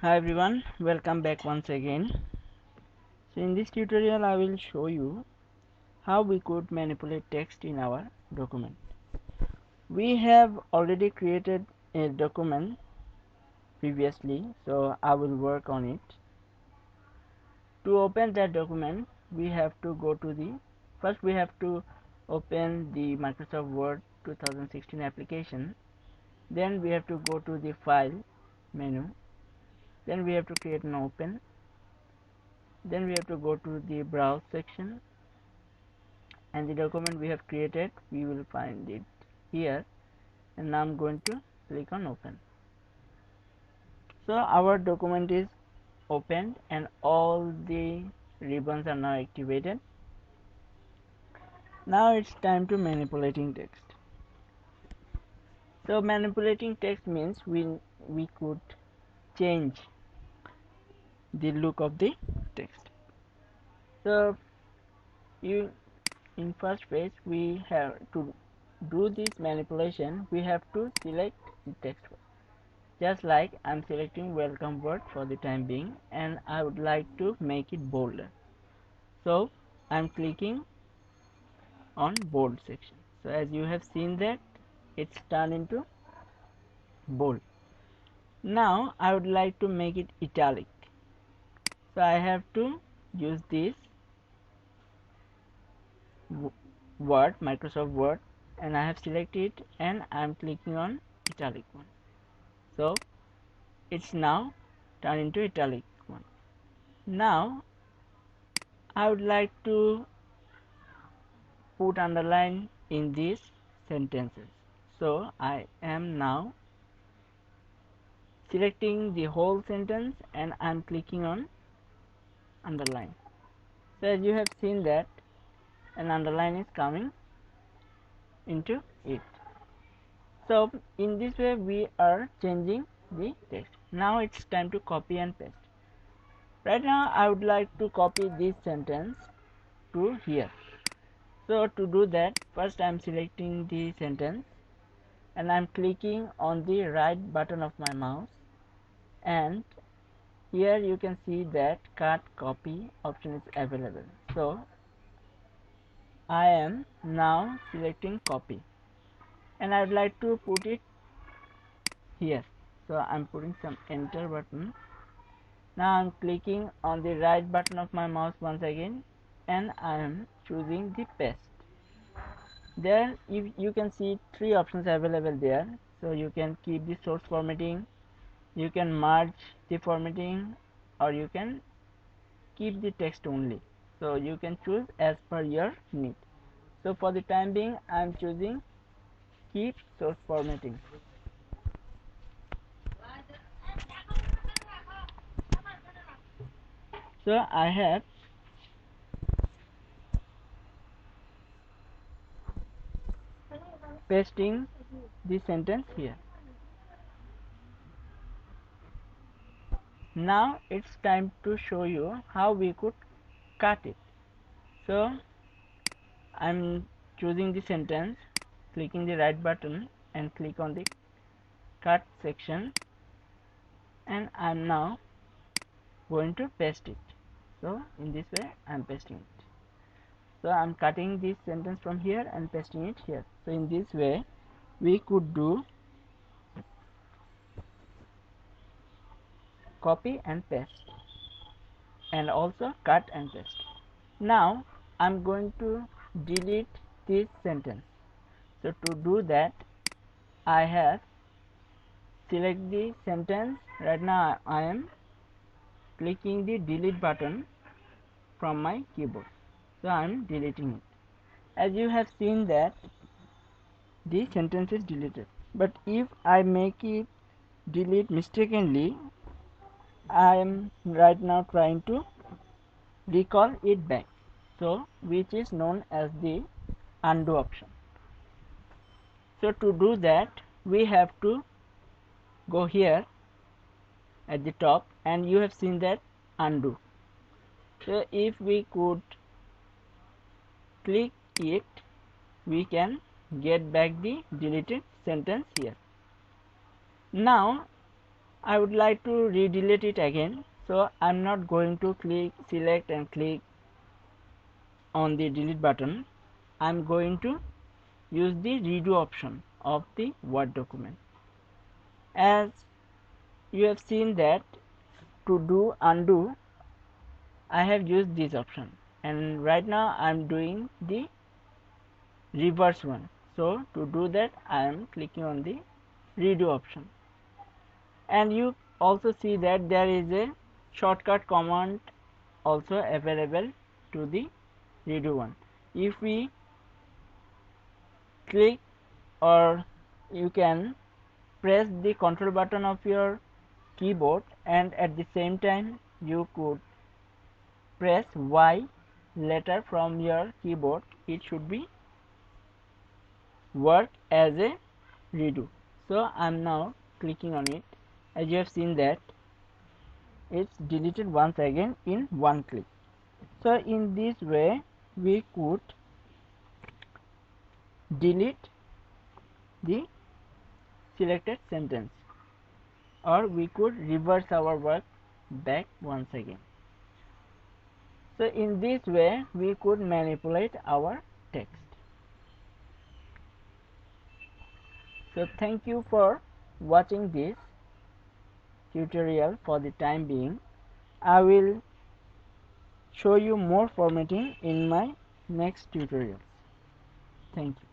Hi everyone, welcome back once again. So in this tutorial I will show you how we could manipulate text in our document. We have already created a document previously, so I will work on it. To open that document we have to go to the first we have to open the Microsoft Word 2016 application. Then we have to go to the file menu. Then we have to create an open. Then we have to go to the browse section, and the document we have created we will find it here, and now I'm going to click on open. So our document is opened and all the ribbons are now activated. Now it's time to manipulating text. So manipulating text means we could change the look of the text. So you in first phase we have to do this manipulation, we have to select the text. Just like I'm selecting welcome word for the time being, and I would like to make it bolder. So I'm clicking on bold section. So as you have seen that it's turned into bold. Now I would like to make it italic. So I have to use this word, Microsoft Word, and I have selected it and I'm clicking on italic one. So it's now turned into italic one. Now I would like to put underline in these sentences. So I am now selecting the whole sentence and I'm clicking on underline. So as you have seen that an underline is coming into it. So in this way we are changing the text. Now it's time to copy and paste. Right now I would like to copy this sentence to here. So to do that, first I am selecting the sentence and I am clicking on the right button of my mouse, and here you can see that cut copy option is available. So I am now selecting copy and I would like to put it here. So I'm putting some enter button. Now I'm clicking on the right button of my mouse once again and I am choosing the paste. There you can see three options available there. So you can keep the source formatting, you can merge the formatting, or you can keep the text only. So you can choose as per your need. So for the time being I am choosing keep source formatting. So I have pasting the sentence here. Now it's time to show you how we could cut it. So I'm choosing the sentence, clicking the right button and click on the cut section, and I'm now going to paste it. So in this way I'm pasting it. So I'm cutting this sentence from here and pasting it here. So in this way we could do copy and paste, and also cut and paste. Now I'm going to delete this sentence. So to do that I have select the sentence. Right now I am clicking the delete button from my keyboard. So I am deleting it. As you have seen that the sentence is deleted. But if I make it delete mistakenly, I am right now trying to recall it back. So which is known as the undo option. So to do that we have to go here at the top, and you have seen that undo. So if we could click it, we can get back the deleted sentence here. Now I would like to redelete it again, so I'm not going to select and click on the delete button. I'm going to use the redo option of the Word document. As you have seen that to do undo, I have used this option, and right now I'm doing the reverse one. So to do that, I am clicking on the redo option, and you also see that there is a shortcut command also available to the redo one. If we click, or you can press the control button of your keyboard, and at the same time you could press Y letter from your keyboard, it should be work as a redo. So I'm now clicking on it. As you have seen that it's deleted once again in one click. So in this way we could delete the selected sentence, or we could reverse our work back once again. So in this way we could manipulate our text. So thank you for watching this tutorial. For the time being, I will show you more formatting in my next tutorials. Thank you.